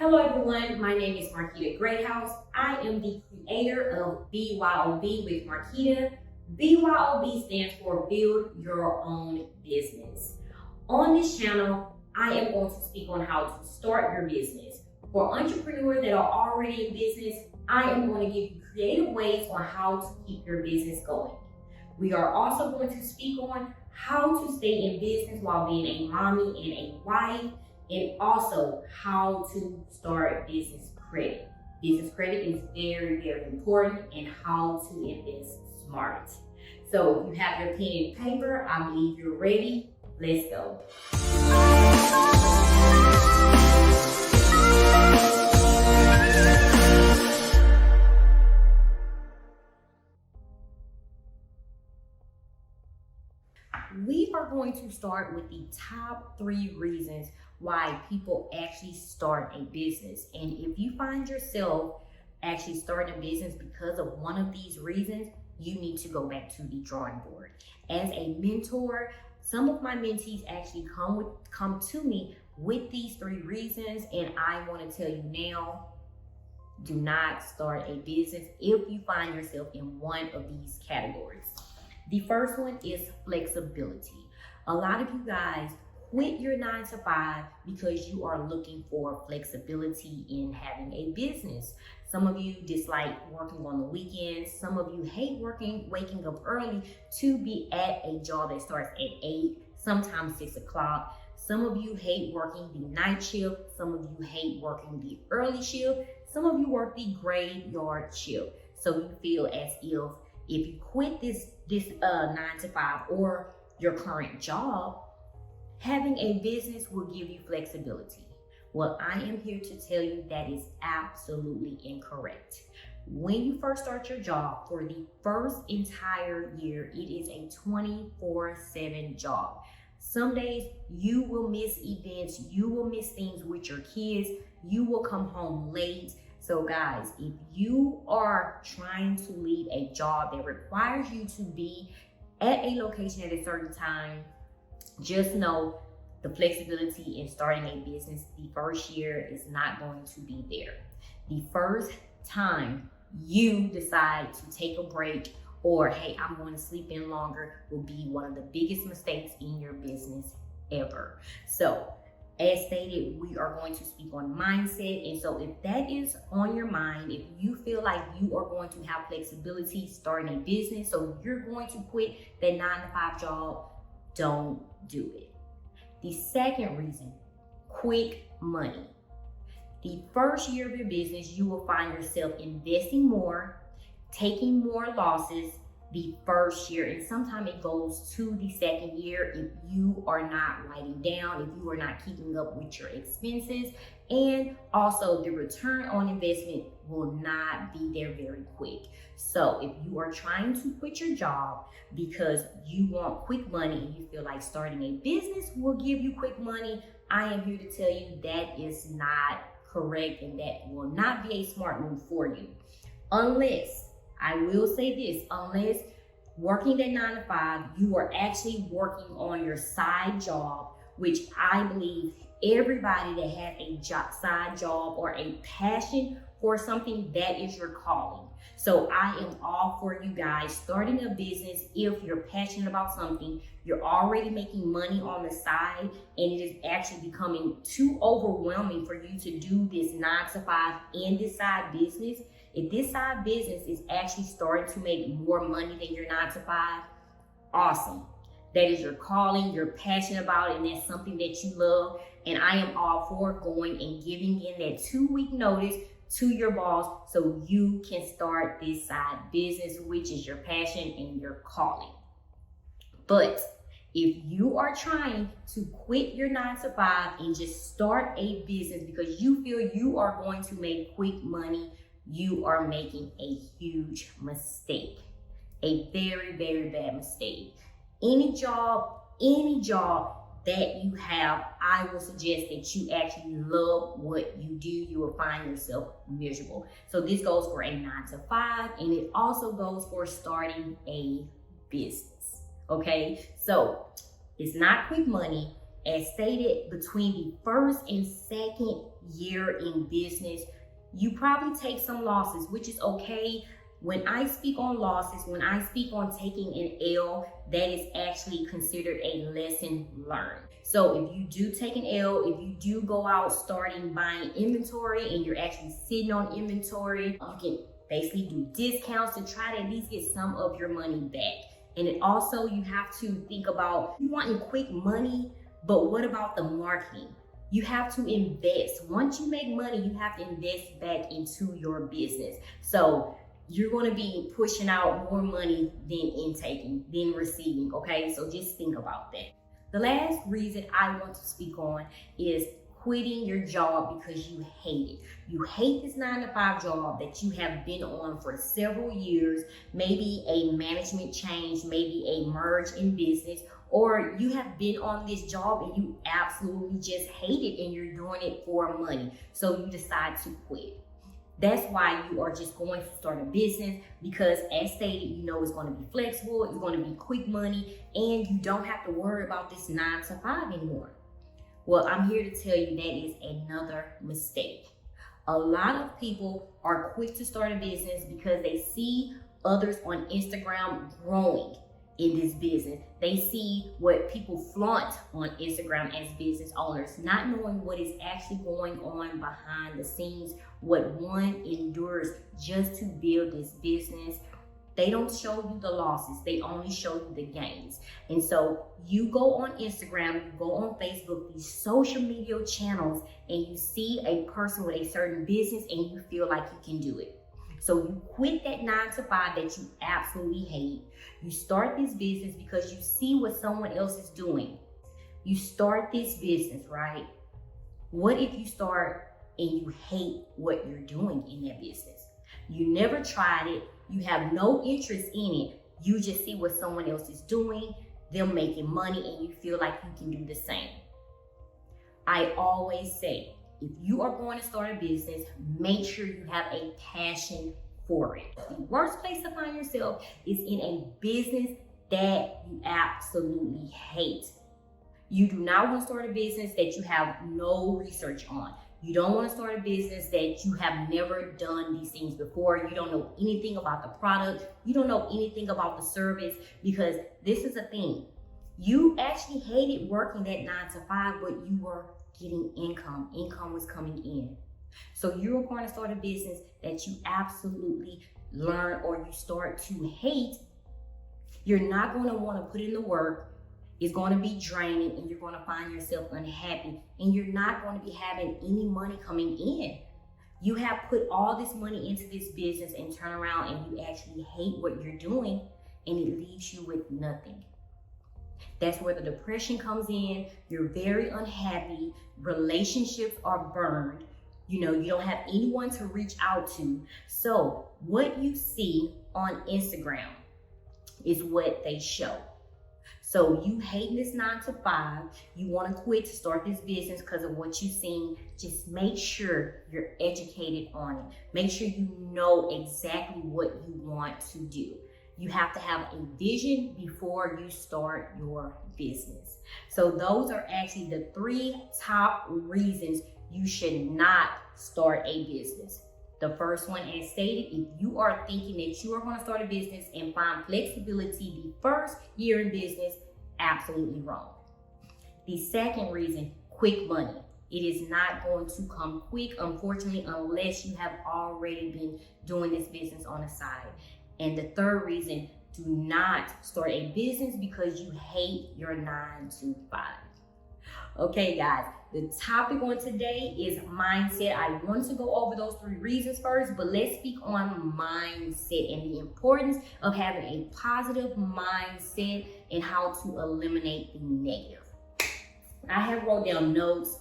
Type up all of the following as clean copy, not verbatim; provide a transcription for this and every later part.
Hello everyone, my name is Marquita Greathouse. I am the creator of BYOB with Marquita. BYOB stands for Build Your Own Business. On this channel, I am going to speak on how to start your business. For entrepreneurs that are already in business, I am going to give you creative ways on how to keep your business going. We are also going to speak on how to stay in business while being a mommy and a wife, and also how to start business credit. Business credit is very, very important, and how to invest smart. So if you have your pen and paper, I believe you're ready. Let's go. We are going to start with the top 3 reasons why people actually start a business. And if you find yourself actually starting a business because of one of these reasons, you need to go back to the drawing board. As a mentor, some of my mentees actually come to me with these 3 reasons, and I want to tell you now, do not start a business if you find yourself in one of these categories. The first one is flexibility. A lot of you guys quit your 9 to 5 because you are looking for flexibility in having a business. Some of you dislike working on the weekends. Some of you hate waking up early to be at a job that starts at 8, sometimes 6 o'clock. Some of you hate working the night shift. Some of you hate working the early shift. Some of you work the graveyard shift. So you feel as if you quit this 9 to 5 or your current job, having a business will give you flexibility. Well, I am here to tell you that is absolutely incorrect. When you first start your job, for the first entire year, it is a 24/7 job. Some days you will miss events, you will miss things with your kids, you will come home late. So guys, if you are trying to leave a job that requires you to be at a location at a certain time, just know the flexibility in starting a business the first year is not going to be there. The first time you decide to take a break or, hey, I'm going to sleep in longer, will be one of the biggest mistakes in your business ever. So as stated, we are going to speak on mindset. And so if that is on your mind, if you feel like you are going to have flexibility starting a business, so you're going to quit that 9 to 5 job, don't do it. The second reason, quick money. The first year of your business, you will find yourself investing more, taking more losses the first year, and sometimes it goes to the second year if you are not writing down, if you are not keeping up with your expenses, and also the return on investment will not be there very quick. So if you are trying to quit your job because you want quick money and you feel like starting a business will give you quick money, I am here to tell you that is not correct, and that will not be a smart move for you. Unless, I will say this, unless working that 9 to 5, you are actually working on your side job, which I believe everybody that has a side job or a passion for something, that is your calling. So I am all for you guys starting a business. If you're passionate about something, you're already making money on the side, and it is actually becoming too overwhelming for you to do this 9 to 5 and this side business. If this side business is actually starting to make more money than your 9 to 5, awesome. That is your calling, you're passionate about it, and that's something that you love. And I am all for going and giving in that 2-week notice to your boss so you can start this side business, which is your passion and your calling. But if you are trying to quit your 9 to 5 and just start a business because you feel you are going to make quick money, you are making a huge mistake. A very, very bad mistake. Any job that you have, I will suggest that you actually love what you do. You will find yourself miserable. So this goes for a 9 to 5, and it also goes for starting a business. Okay, so it's not quick money. As stated, between the first and second year in business, you probably take some losses, which is okay. When I speak on losses, when I speak on taking an L, that is actually considered a lesson learned. So if you do take an L, if you do go out starting buying inventory and you're actually sitting on inventory, you can basically do discounts to try to at least get some of your money back. And it also, you have to think about, you wanting quick money, but what about the marketing? You have to invest. Once you make money, you have to invest back into your business. So you're going to be pushing out more money than receiving, okay? So just think about that. The last reason I want to speak on is quitting your job because you hate it. You hate this 9-to-5 job that you have been on for several years, maybe a management change, maybe a merge in business, or you have been on this job and you absolutely just hate it and you're doing it for money. So you decide to quit. That's why you are just going to start a business, because as stated, you know it's going to be flexible, it's going to be quick money, and you don't have to worry about this 9-to-5 anymore. Well, I'm here to tell you that is another mistake. A lot of people are quick to start a business because they see others on Instagram growing in this business. They see what people flaunt on Instagram as business owners, not knowing what is actually going on behind the scenes, what one endures just to build this business. They don't show you the losses, they only show you the gains. And so you go on Instagram, you go on Facebook, these social media channels, and you see a person with a certain business and you feel like you can do it. So you quit that 9-to-5 that you absolutely hate. You start this business because you see what someone else is doing. You start this business, right? What if you start and you hate what you're doing in that business? You never tried it. You have no interest in it. You just see what someone else is doing, them making money, and you feel like you can do the same. I always say, if you are going to start a business, make sure you have a passion for it. The worst place to find yourself is in a business that you absolutely hate. You do not want to start a business that you have no research on. You don't want to start a business that you have never done these things before. You don't know anything about the product. You don't know anything about the service, because this is a thing. You actually hated working that 9-to-5, but you were getting income. Income was coming in. So you're going to start a business that you absolutely learn or you start to hate. You're not going to want to put in the work. It's going to be draining and you're going to find yourself unhappy, and you're not going to be having any money coming in. You have put all this money into this business and turn around and you actually hate what you're doing, and it leaves you with nothing. That's where the depression comes in. You're very unhappy. Relationships are burned. You don't have anyone to reach out to. So what you see on Instagram is what they show. So you hate this 9-to-5, you want to quit to start this business because of what you've seen. Just make sure you're educated on it. Make sure you know exactly what you want to do. You have to have a vision before you start your business. So those are actually the 3 top reasons you should not start a business. The first one, as stated, if you are thinking that you are going to start a business and find flexibility the first year in business, absolutely wrong. The second reason, quick money. It is not going to come quick, unfortunately, unless you have already been doing this business on the side. And the third reason, do not start a business because you hate your 9-to-5. Okay, guys, the topic on today is mindset. I want to go over those 3 reasons first, but let's speak on mindset and the importance of having a positive mindset and how to eliminate the negative. I have wrote down notes.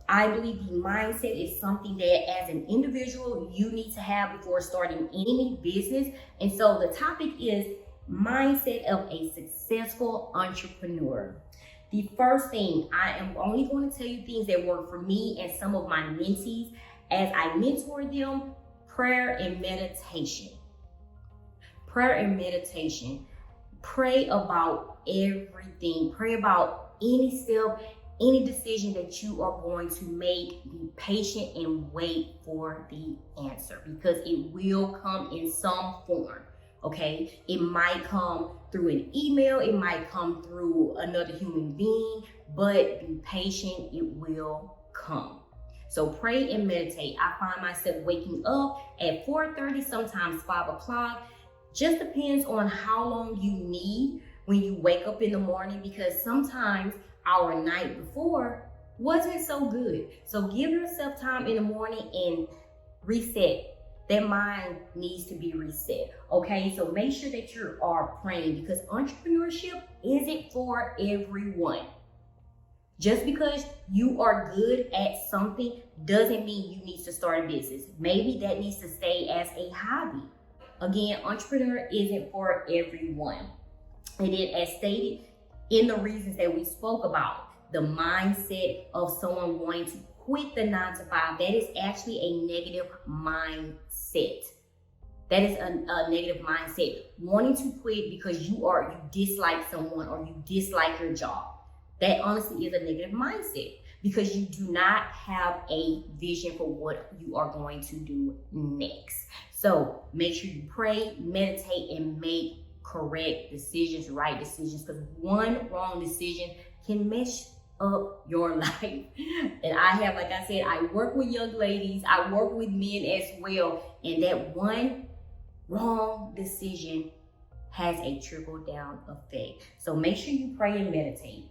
I believe the mindset is something that as an individual you need to have before starting any business. And so the topic is mindset of a successful entrepreneur. The first thing, I am only going to tell you things that work for me and some of my mentees as I mentor them: prayer and meditation. Prayer and meditation. Pray about everything. Pray about any step, any decision that you are going to make, be patient and wait for the answer, because it will come in some form. Okay, it might come through an email, it might come through another human being, but be patient, it will come. So pray and meditate. I find myself waking up at 4:30, sometimes 5 o'clock. Just depends on how long you need when you wake up in the morning, because sometimes our night before wasn't so good. So give yourself time in the morning and reset. That mind needs to be reset, okay? So make sure that you are praying, because entrepreneurship isn't for everyone. Just because you are good at something doesn't mean you need to start a business. Maybe that needs to stay as a hobby. Again, entrepreneur isn't for everyone. And then, as stated in the reasons that we spoke about, the mindset of someone wanting to quit the 9 to 5, that is actually a negative mindset. That is a negative mindset. Wanting to quit because you dislike someone or you dislike your job. That honestly is a negative mindset, because you do not have a vision for what you are going to do next. So make sure you pray, meditate, and make correct decisions, right decisions, because one wrong decision can mess up your life. And I have, like I said, I work with young ladies, I work with men as well, and that one wrong decision has a trickle down effect. So make sure you pray and meditate.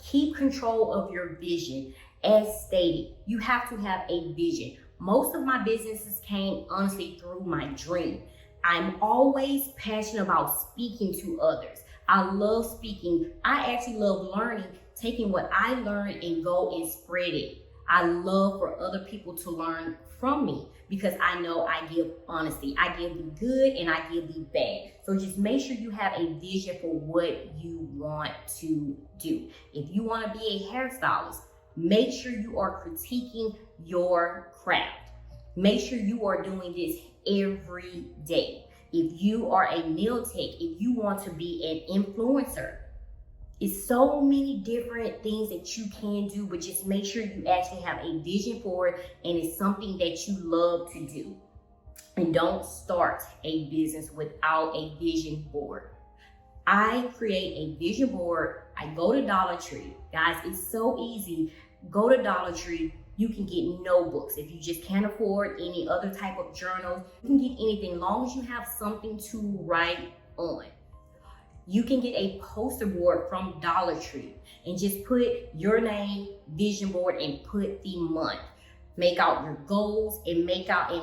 Keep control of your vision. As stated, you have to have a vision. Most of my businesses came honestly through my dream. I'm always passionate about speaking to others. I love speaking. I actually love learning, taking what I learned and go and spread it. I love for other people to learn from me, because I know I give honesty. I give the good and I give the bad. So just make sure you have a vision for what you want to do. If you want to be a hairstylist, make sure you are critiquing your craft. Make sure you are doing this every day. If you are a nail tech, if you want to be an influencer, it's so many different things that you can do, but just make sure you actually have a vision for it and it's something that you love to do. And don't start a business without a vision board. I create a vision board. I go to Dollar Tree. Guys, it's so easy. Go to Dollar Tree. You can get notebooks. If you just can't afford any other type of journals, you can get anything, as long as you have something to write on. You can get a poster board from Dollar Tree and just put your name, vision board, and put the month. Make out your goals and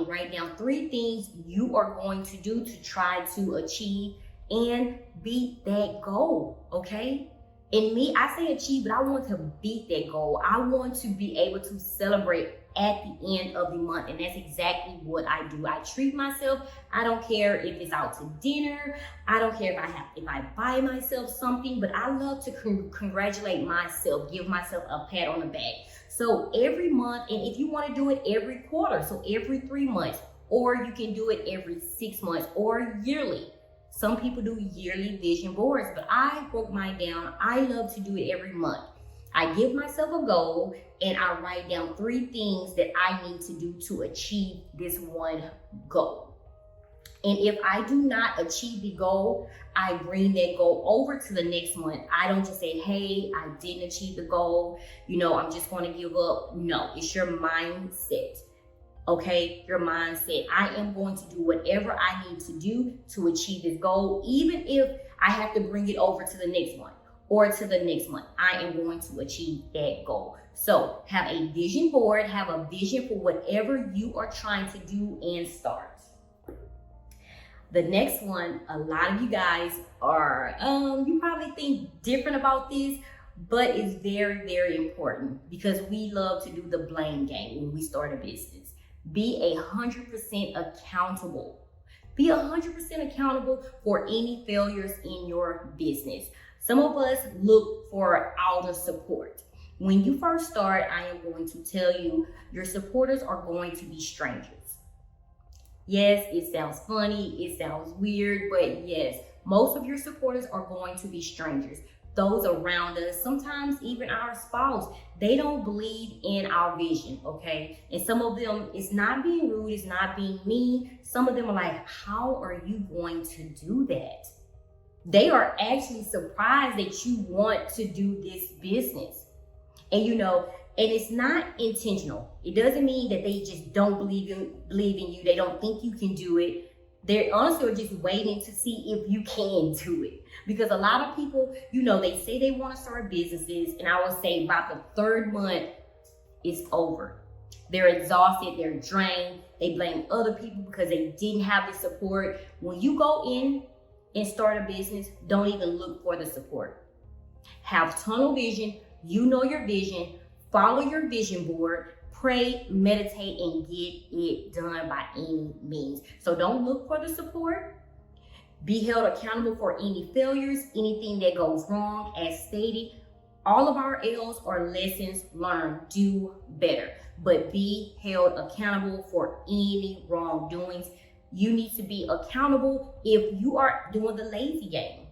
write down 3 things you are going to do to try to achieve and beat that goal, okay? And me, I say achieve, but I want to beat that goal. I want to be able to celebrate at the end of the month, and that's exactly what I do. I treat myself. I don't care if it's out to dinner. I don't care if I buy myself something, but I love to congratulate myself, give myself a pat on the back. So every month, and if you want to do it every quarter, so every 3 months, or you can do it every 6 months or yearly. Some people do yearly vision boards, but I broke mine down. I love to do it every month. I give myself a goal and I write down 3 things that I need to do to achieve this one goal. And if I do not achieve the goal, I bring that goal over to the next month. I don't just say, hey, I didn't achieve the goal, I'm just going to give up. No, it's your mindset. Okay, your mindset. I am going to do whatever I need to do to achieve this goal, even if I have to bring it over to the next one or to the next month. I am going to achieve that goal. So have a vision board, have a vision for whatever you are trying to do and start. The next one, a lot of you guys are, you probably think different about this, but it's very, very important, because we love to do the blame game when we start a business. Be 100% accountable. Be 100% accountable for any failures in your business. Some of us look for outer support. When you first start, I am going to tell you, your supporters are going to be strangers. Yes, it sounds funny, it sounds weird, but yes, most of your supporters are going to be strangers. those around us, sometimes even our spouse, they don't believe in our vision, okay? And some of them, it's not being rude, it's not being mean. Some of them are like, how are you going to do that? They are actually surprised that you want to do this business. And and it's not intentional. It doesn't mean that they just don't believe in you. They don't think you can do it. They're honestly just waiting to see if you can do it. Because a lot of people, they say they want to start businesses, and I would say about the third month, it's over. They're exhausted, they're drained, they blame other people because they didn't have the support. When you go in and start a business, don't even look for the support. Have tunnel vision, your vision, follow your vision board, pray, meditate, and get it done by any means. So don't look for the support. Be held accountable for any failures, anything that goes wrong. As stated, all of our L's are lessons learned. Do better, but be held accountable for any wrongdoings. You need to be accountable if you are doing the lazy game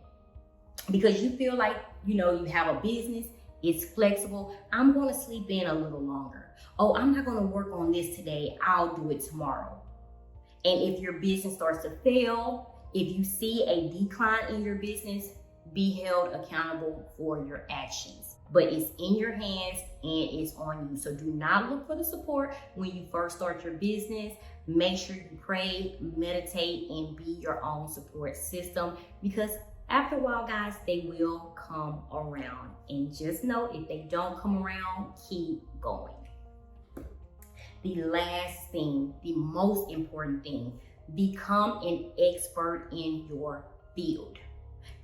because you feel like, you have a business, it's flexible. I'm going to sleep in a little longer. Oh, I'm not going to work on this today. I'll do it tomorrow. And if your business starts to fail, if you see a decline in your business, be held accountable for your actions. But it's in your hands and it's on you. So do not look for the support when you first start your business. Make sure you pray, meditate, and be your own support system, because after a while, guys, they will come around. And just know, if they don't come around, keep going. The last thing, the most important thing, become an expert in your field.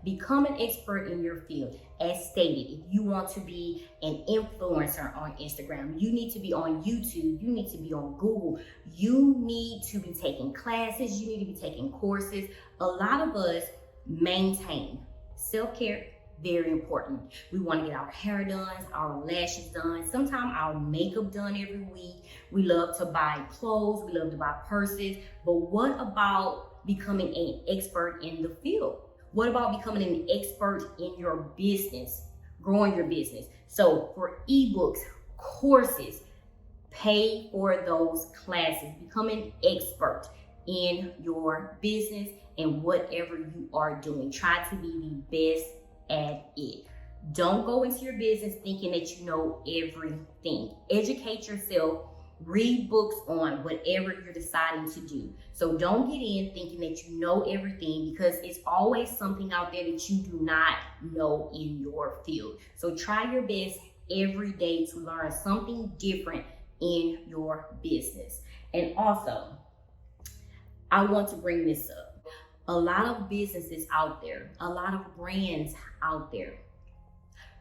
Become an expert in your field. As stated, if you want to be an influencer on Instagram, you need to be on YouTube, you need to be on Google, you need to be taking classes, you need to be taking courses. A lot of us maintain self-care. Very important. We want to get our hair done, our lashes done, sometimes our makeup done every week. We love to buy clothes, we love to buy purses, but what about becoming an expert in the field? What about becoming an expert in your business, growing your business? So for ebooks, courses, pay for those classes. Become an expert in your business and whatever you are doing. Try to be the best at it. Don't go into your business thinking that you know everything. Educate yourself. Read books on whatever you're deciding to do. So don't get in thinking that you know everything, because it's always something out there that you do not know in your field. So try your best every day to learn something different in your business. And also, I want to bring this up. A lot of businesses out there, a lot of brands out there.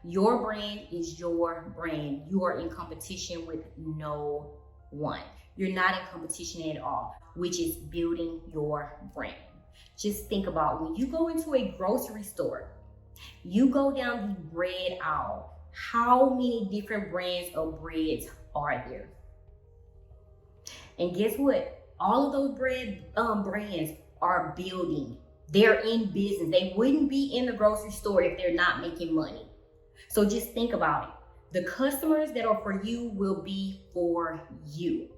Your brand is your brand. You are in competition with no one. You're not in competition at all, which is building your brand. Just think about when you go into a grocery store, you go down the bread aisle. How many different brands of breads are there? And guess what? All of those brands are building. They're in business. They wouldn't be in the grocery store if they're not making money. So just think about it. The customers that are for you will be for you.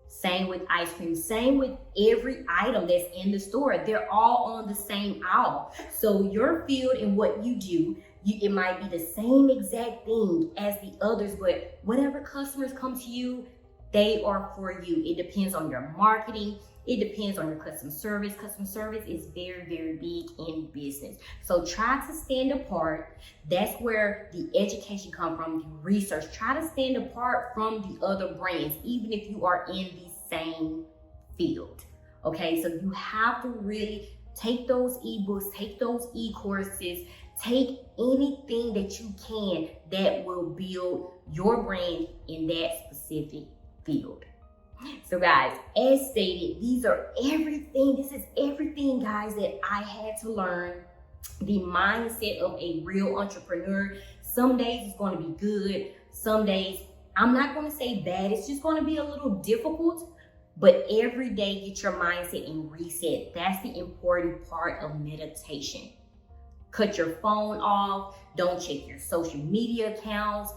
Same with ice cream. Same with every item that's in the store. They're all on the same aisle. So your field and what you do, it might be the same exact thing as the others, but whatever customers come to you, they are for you. It depends on your marketing. It depends on your customer service. Customer service is very, very big in business. So try to stand apart. That's where the education comes from, the research. Try to stand apart from the other brands, even if you are in the same field. Okay, so you have to really take those ebooks, take those e-courses, take anything that you can that will build your brand in that specific field. So guys, as stated, this is everything, guys, that I had to learn. The mindset of a real entrepreneur. Some days it's going to be good. Some days, I'm not going to say bad. It's just going to be a little difficult. But every day, get your mindset and reset. That's the important part of meditation. Cut your phone off. Don't check your social media accounts.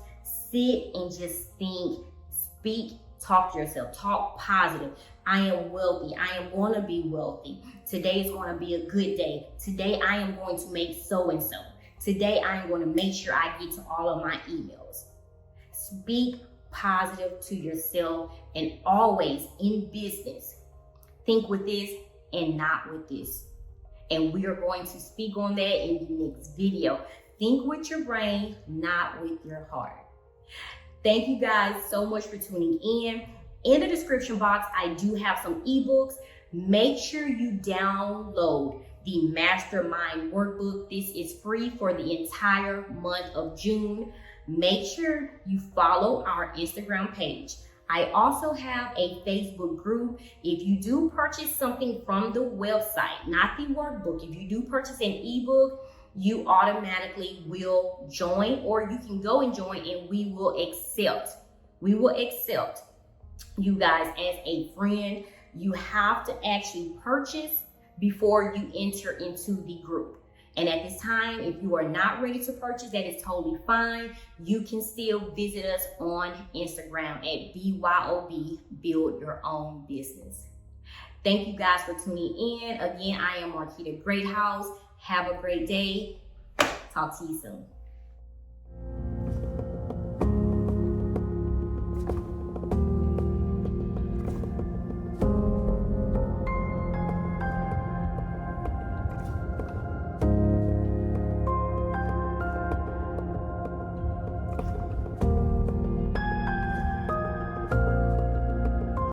Sit and just think, speak, talk to yourself, talk positive. I am wealthy. I am going to be wealthy. Today is going to be a good day. Today I am going to make so and so. Today I am going to make sure I get to all of my emails. Speak positive to yourself, and always in business, think with this and not with this. And we are going to speak on that in the next video. Think with your brain, not with your heart. Thank you guys so much for tuning in. In the description box, I do have some ebooks. Make sure you download the Master Mind Workbook. This is free for the entire month of June. Make sure you follow our Instagram page. I also have a Facebook group. If you do purchase something from the website, not the workbook, if you do purchase an ebook, you automatically will join, or you can go and join and we will accept you guys as a friend. You have to actually purchase before you enter into the group. And at this time, if you are not ready to purchase, that is totally fine. You can still visit us on Instagram at BYOB, Build Your Own Business. Thank you guys for tuning in. Again, I am Marquita Greathouse. Have a great day. Talk to you soon.